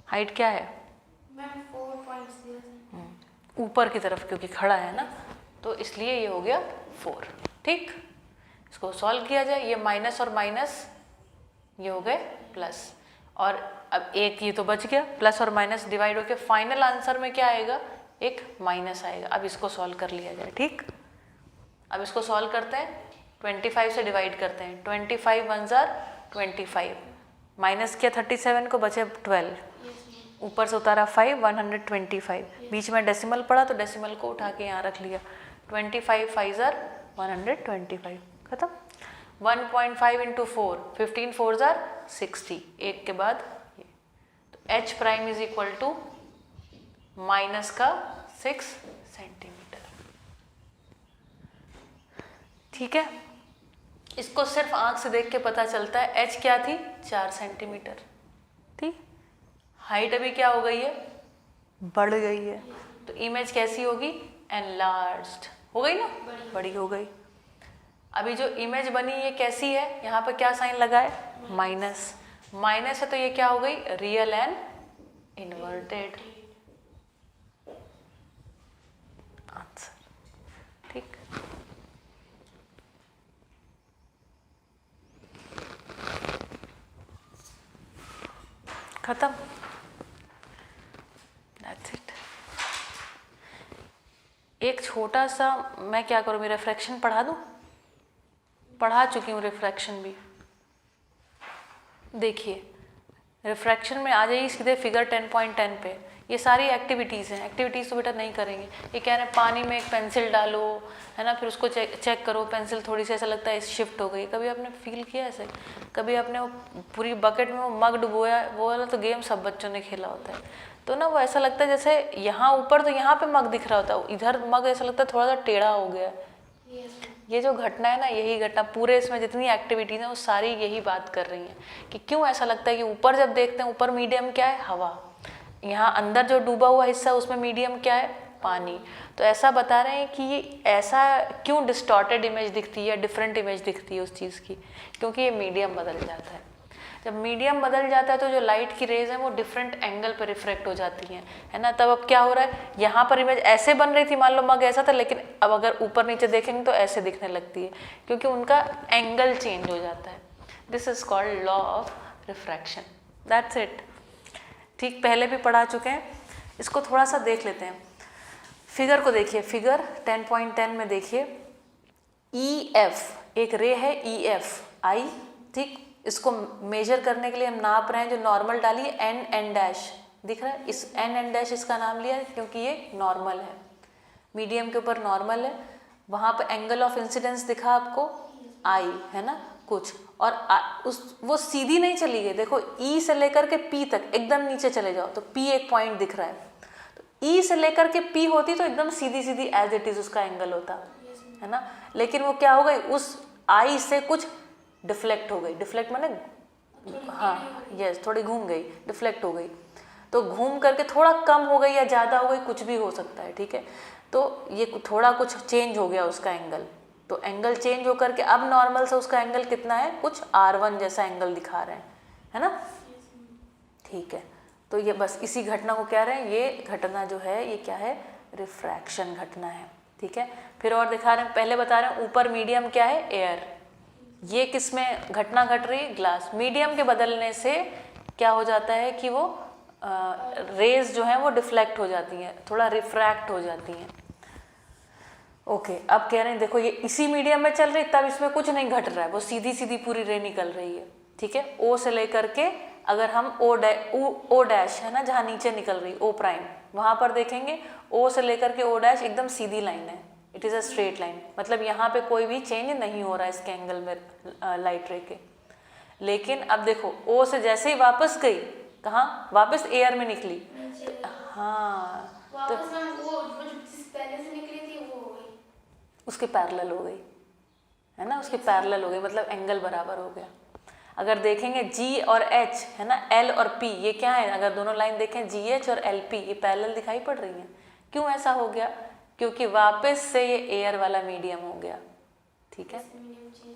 हाइट क्या है, ऊपर की तरफ क्योंकि खड़ा है ना, तो इसलिए ये हो गया 4, ठीक। इसको सॉल्व किया जाए, ये माइनस और माइनस ये हो गए प्लस, और अब एक ये तो बच गया, प्लस और माइनस डिवाइड होके फाइनल आंसर में क्या आएगा, एक माइनस आएगा। अब इसको सॉल्व कर लिया जाए, ठीक। अब इसको सॉल्व करते हैं, 25 से डिवाइड करते हैं, 25 1 जार 25, माइनस किया 37 को, बचे 12, ऊपर से उतारा 5, 125, बीच में डेसिमल पड़ा तो डेसिमल को उठा के यहाँ रख लिया, 25 5 जार 125, खत्म। 1.5 इंटू 4, 15 4 जार 60, एक के बाद ये। तो h prime is equal to minus का 6 सेंटीमीटर, ठीक है। इसको सिर्फ आंख से देख के पता चलता है, h क्या थी, 4 सेंटीमीटर थी, हाइट अभी क्या हो गई है, बढ़ गई है। तो इमेज कैसी होगी, एनलार्ज्ड हो गई ना, बड़ी हो गई। अभी जो इमेज बनी ये कैसी है, यहाँ पर क्या साइन लगा है, माइनस, माइनस है तो ये क्या हो गई, रियल एंड इन्वर्टेड आंसर, ठीक। खत्म, दैट्स इट। एक छोटा सा मैं क्या करूँ, मैं रिफ्रैक्शन पढ़ा दूँ, पढ़ा चुकी हूँ रिफ्रैक्शन भी। देखिए रिफ्रैक्शन में आ जाइए सीधे फिगर 10.10 पे। ये सारी एक्टिविटीज़ हैं, एक्टिविटीज़ तो बेटा नहीं करेंगे। ये कह रहे हैं पानी में एक पेंसिल डालो, है ना, फिर उसको चेक करो, पेंसिल थोड़ी सी ऐसा लगता है शिफ्ट हो गई। कभी आपने फील किया ऐसे? कभी आपने वो पूरी बकेट में वो मग डुबोया, वो वाला तो गेम सब बच्चों ने खेला होता है। तो ना वो ऐसा लगता है जैसे यहाँ ऊपर तो यहाँ पे मग दिख रहा होता है, इधर मग ऐसा लगता है थोड़ा सा टेढ़ा हो गया। ये जो घटना है ना, यही घटना पूरे इसमें जितनी एक्टिविटीज हैं वो सारी यही बात कर रही हैं कि क्यों ऐसा लगता है कि ऊपर जब देखते हैं, ऊपर मीडियम क्या है? हवा। यहाँ अंदर जो डूबा हुआ हिस्सा उसमें मीडियम क्या है? पानी। तो ऐसा बता रहे हैं कि ये ऐसा क्यों डिस्टॉर्टेड इमेज दिखती है, डिफरेंट इमेज दिखती है उस चीज़ की, क्योंकि ये मीडियम बदल जाता है। जब मीडियम बदल जाता है तो जो लाइट की रेज है वो डिफरेंट एंगल पर रिफ्रेक्ट हो जाती हैं, है ना। तब अब क्या हो रहा है, यहाँ पर इमेज ऐसे बन रही थी, मान लो मग ऐसा था, लेकिन अब अगर ऊपर नीचे देखेंगे तो ऐसे दिखने लगती है, क्योंकि उनका एंगल चेंज हो जाता है। This is called law of refraction. That's it. ठीक, पहले भी पढ़ा चुके हैं, इसको थोड़ा सा देख लेते हैं। फिगर को देखिए, फिगर 10.10 में देखिए, EF एक रे है, EF आई, ठीक। इसको मेजर करने के लिए हम नाप रहे हैं, जो नॉर्मल डालिए N डैश दिख रहा है, इस N डैश इसका नाम लिया है क्योंकि ये नॉर्मल है, मीडियम के ऊपर नॉर्मल है। वहाँ पे एंगल ऑफ इंसिडेंस दिखा आपको I, है ना, कुछ, और वो सीधी नहीं चली गई। देखो E से लेकर के P तक एकदम नीचे चले जाओ तो P एक पॉइंट दिख रहा है, तो E से लेकर के P होती तो एकदम सीधी सीधी एज इट इज उसका एंगल होता, है ना। लेकिन वो क्या हो गई, उस I से कुछ डिफ्लेक्ट हो गई। डिफ्लेक्ट माने हाँ, यस, थोड़ी घूम गई, डिफ्लेक्ट हो गई। तो घूम करके थोड़ा कम हो गई या ज़्यादा हो गई, कुछ भी हो सकता है, ठीक है। तो ये थोड़ा कुछ चेंज हो गया उसका एंगल, तो एंगल चेंज होकर के अब नॉर्मल से उसका एंगल कितना है, कुछ R1 जैसा एंगल दिखा रहे हैं, है ना, ठीक है। तो ये बस इसी घटना को कह रहे हैं, ये घटना जो है ये क्या है, रिफ्रैक्शन घटना है, ठीक है। फिर और दिखा रहे हैं, पहले बता रहे हैं ऊपर मीडियम क्या है, एयर। ये किस में घटना घट रही है, ग्लास। मीडियम के बदलने से क्या हो जाता है कि वो रेज जो है वो डिफ्लेक्ट हो जाती हैं, थोड़ा रिफ्रैक्ट हो जाती हैं। ओके, अब कह रहे हैं देखो ये इसी मीडियम में चल रही, तब इसमें कुछ नहीं घट रहा है, वो सीधी सीधी पूरी रे निकल रही है, ठीक है। O से लेकर के अगर हम O डैश है ना, जहाँ नीचे निकल रही O प्राइम, वहाँ पर देखेंगे O से लेकर के O डैश एकदम सीधी लाइन है, it is a straight line, मतलब यहाँ पे कोई भी चेंज नहीं हो रहा है इसके एंगल में लाइट रे के। लेकिन अब देखो O से जैसे ही वापस गई, कहाँ वापस एयर में निकली, हाँ, तो वो पहले से निकली थी वो हो गई, उसके पैरेलल हो गई, है ना, उसके पैरेलल हो गई, मतलब एंगल बराबर हो गया। अगर देखेंगे G और H, है ना, L और P, ये क्या है, अगर दोनों लाइन देखें GH और LP, ये पैरेलल दिखाई पड़ रही हैं। क्यों ऐसा हो गया, क्योंकि वापस से ये एयर वाला मीडियम हो गया, ठीक है,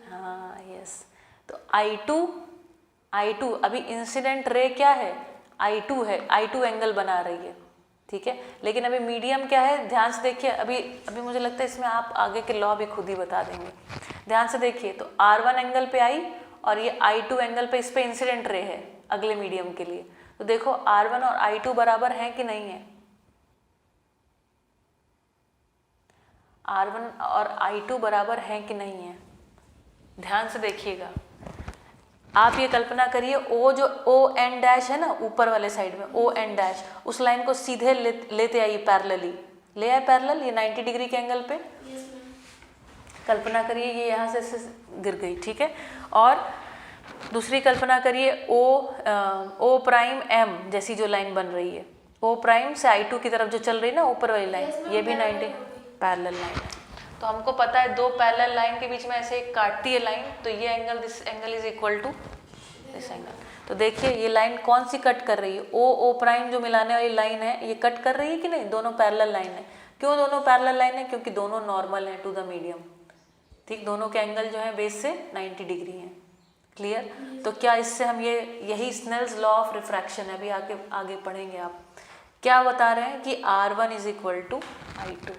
हाँ, यस। तो I2 अभी इंसिडेंट रे क्या है, I2 है, I2 एंगल बना रही है, ठीक है। लेकिन अभी मीडियम क्या है, ध्यान से देखिए, अभी मुझे लगता है इसमें आप आगे के लॉ भी खुद ही बता देंगे। ध्यान से देखिए, तो R1 एंगल पे आई और ये I2 एंगल पे, इस पे इंसिडेंट रे है अगले मीडियम के लिए। तो देखो R1 और I2 बराबर हैं कि नहीं है, R1 और I2 बराबर हैं कि नहीं है, ध्यान से देखिएगा। आप ये कल्पना करिए, O जो ON डैश है ना ऊपर वाले साइड में, ON डैश, उस लाइन को सीधे लेते आइए पैरेलली, ले आए पैरेलल, ये 90 डिग्री के एंगल पे। कल्पना करिए ये यहाँ से गिर गई, ठीक है। और दूसरी कल्पना करिए O प्राइम M जैसी जो लाइन बन रही है, O प्राइम से I2 की तरफ जो चल रही है ना ऊपर वाली लाइन, ये भी 90 पैरेलल लाइन है। तो हमको पता है दो पैरेलल लाइन के बीच में ऐसे एक काटती है लाइन, तो ये angle, this angle is equal to this angle. तो देखिए ये लाइन कौन सी कट कर रही है, O प्राइम जो मिलाने वाली लाइन है, ये कट कर रही है कि नहीं, दोनों पैरेलल लाइन है। क्यों दोनों पैरेलल लाइन है, क्योंकि दोनों नॉर्मल हैं टू द मीडियम, ठीक, दोनों के एंगल जो है बेस से 90 डिग्री हैं। क्लियर। तो क्या इससे हम यही स्नेल्स लॉ ऑफ रिफ्रैक्शन है, अभी आगे पढ़ेंगे आप। क्या बता रहे हैं कि R1 is equal to I2,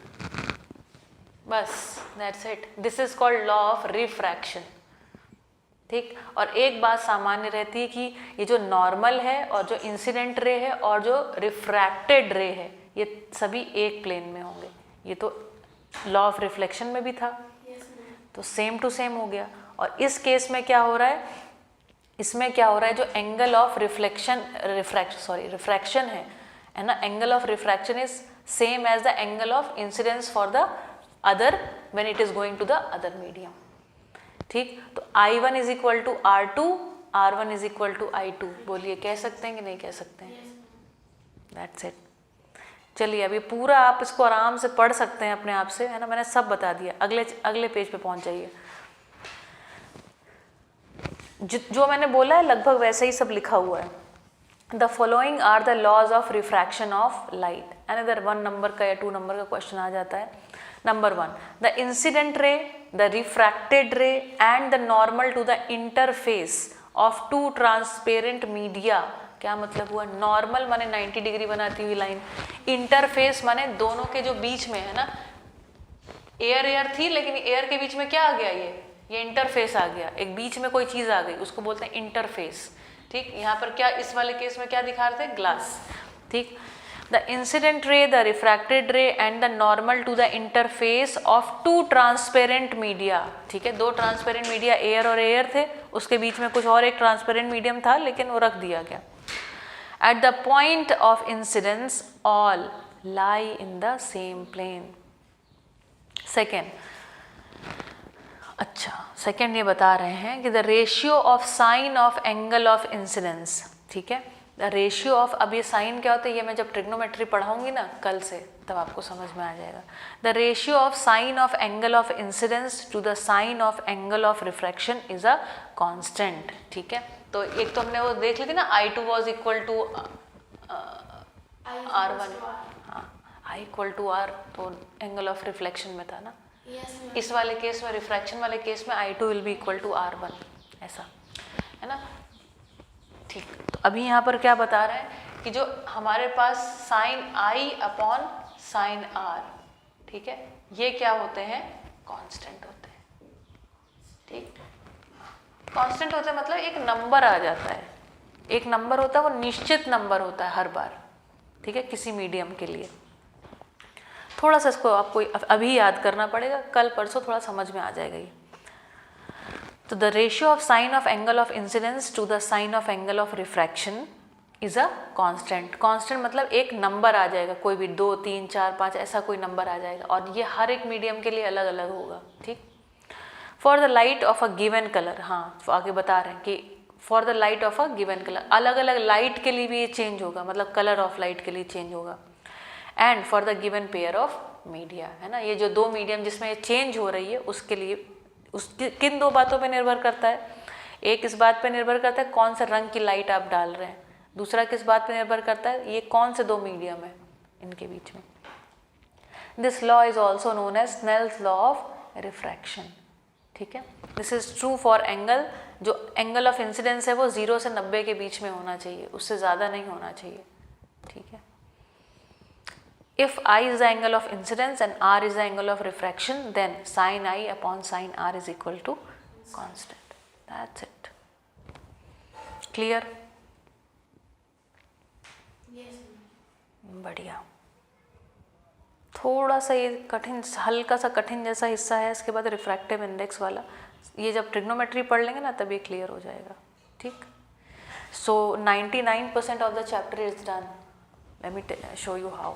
बस that's it, this is called law of refraction, ठीक। और एक बात सामान्य रहती है कि ये जो नॉर्मल है और जो इंसिडेंट रे है और जो रिफ्रैक्टेड रे है, ये सभी एक प्लेन में होंगे। ये तो लॉ ऑफ रिफ्लेक्शन में भी था, तो सेम टू सेम हो गया। और इस केस में क्या हो रहा है, इसमें क्या हो रहा है, जो एंगल ऑफ रिफ्रैक्शन है ना, angle of refraction is same as the angle of incidence for the other when it is going to the other medium. ठीक, तो I1 is equal to R2, R1 is equal to I2। बोलिए, कह सकते हैं कि नहीं कह सकते हैं? That's it. चलिए, अभी पूरा आप इसको आराम से पढ़ सकते हैं अपने आप से, है ना, मैंने सब बता दिया। अगले पेज पे पहुंच जाइए। जो मैंने बोला है लगभग वैसे ही सब लिखा हुआ है। The following are the laws of refraction of light. Another 1 number का या 2 नंबर का क्वेश्चन आ जाता है। Number 1, the incident ray, the refracted ray and the normal to the interface of 2 transparent media. क्या मतलब हुआ? नॉर्मल माने 90 डिग्री बनाती हुई लाइन, इंटरफेस माने दोनों के जो बीच में है ना, एयर थी लेकिन एयर के बीच में क्या आ गया, ये इंटरफेस आ गया, एक बीच में कोई चीज आ गई, उसको बोलते हैं इंटरफेस। ठीक, यहाँ पर क्या इस वाले केस में क्या दिखा रहे थे? ग्लास। ठीक, the incident ray, the refracted ray and the normal to the interface of 2 transparent media. ठीक है, 2 ट्रांसपेरेंट मीडिया एयर और एयर थे, उसके बीच में कुछ और एक ट्रांसपेरेंट मीडियम था लेकिन वो रख दिया गया। At the point of incidence all lie in the same plane. Second, अच्छा सेकेंड ये बता रहे हैं कि the ratio of sine of angle of incidence. ठीक है, द रेशियो ऑफ, अब ये साइन क्या होता है ये मैं जब ट्रिग्नोमेट्री पढ़ाऊंगी ना कल से तब आपको समझ में आ जाएगा। The ratio of sine of angle of incidence to the sine of angle of refraction is a constant. ठीक है, तो एक तो हमने वो देख ली थी ना, I2 was equal to R1, हाँ I इक्वल टू R, तो एंगल ऑफ रिफ्लेक्शन में था ना। इस वाले केस में, रिफ्रैक्शन वाले केस में I2 will be equal to R1, ऐसा है ना। ठीक, तो अभी यहाँ पर क्या बता रहे हैं कि जो हमारे पास sign I upon sign R, ठीक है, ये क्या होते हैं? कांस्टेंट होते हैं। ठीक, कांस्टेंट होते हैं मतलब एक नंबर आ जाता है, एक नंबर होता है, वो निश्चित नंबर होता है हर बार। ठीक है, किसी मीडियम के लिए थोड़ा सा इसको आपको अभी याद करना पड़ेगा, कल परसों थोड़ा समझ में आ जाएगा ये। तो the ratio of sine of angle of incidence to the sine of angle of refraction is a constant. Constant मतलब एक नंबर आ जाएगा, कोई भी 2, 3, 4, 5 ऐसा कोई नंबर आ जाएगा, और ये हर एक मीडियम के लिए अलग अलग होगा। ठीक, for the light of a given colour, हाँ आगे बता रहे हैं कि for the light of a given colour, अलग अलग लाइट के लिए भी ये चेंज होगा, मतलब कलर ऑफ लाइट के लिए चेंज होगा। And for the given pair of media, है ना, ये जो 2 मीडियम जिसमें ये चेंज हो रही है उसके लिए, उसकी किन 2 बातों पे निर्भर करता है? एक इस बात पे निर्भर करता है कौन सा रंग की लाइट आप डाल रहे हैं, दूसरा किस बात पे निर्भर करता है ये कौन से 2 मीडियम है इनके बीच में। This law is also known as Snell's law of refraction. ठीक है, this is true for angle, जो एंगल ऑफ इंसिडेंस है वो 0 से 90 के बीच में होना चाहिए, उससे ज़्यादा नहीं होना चाहिए। ठीक है, if I is the angle of incidence and R is the angle of refraction, then sin I upon sin R is equal to constant. That's it. Clear? Yes. बढ़िया। थोड़ा सा ये कठिन, हल्का सा कठिन जैसा हिस्सा है, इसके बाद रिफ्रैक्टिव इंडेक्स वाला, ये जब ट्रिग्नोमेट्री पढ़ लेंगे ना तब ये क्लियर हो जाएगा। ठीक, so 99% of the chapter is done. Let me show you how.